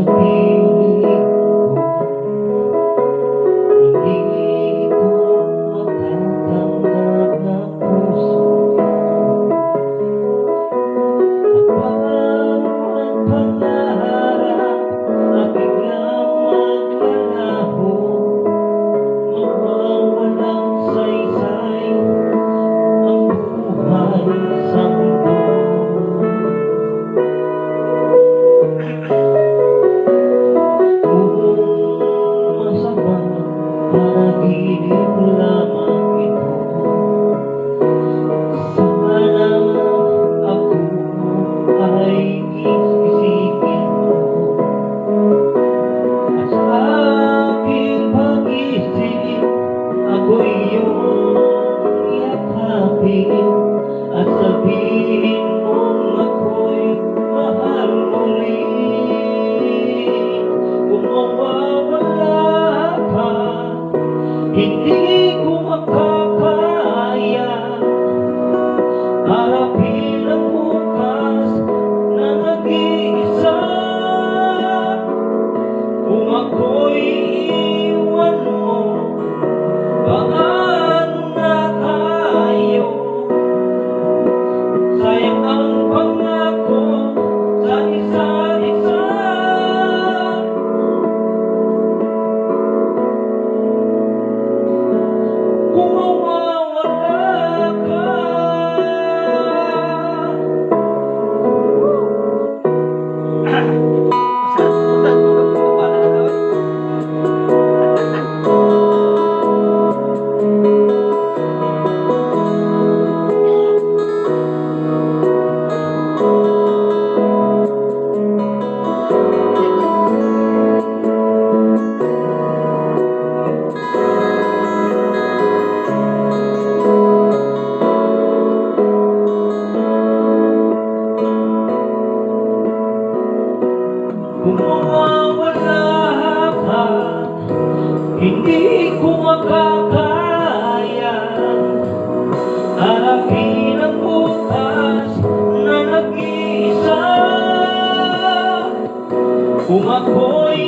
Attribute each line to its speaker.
Speaker 1: piling ko, hindi ko matatanggap na puso. At paano ang pangarap na biglang maglalaho, mawawalang saysay ang buhay sa mundo. Kung masamang panaginip lamang ito, sana ako ay isipin mo. At sa aking pag-isip, ako'y iyong yakapin at sabihin mong ako'y mahal mo rin. Kung mawawala ka, hindi ko makakaya harapin ang bukas na nag-iisa. Kung ako'y iiwan mo, paano na tayo? Sayang ang pangako sa isa't isa. Kung mawawala ka, kung mawawala ka, hindi ko makakaya harapin ang bukas na nag-iisa. Kung ako'y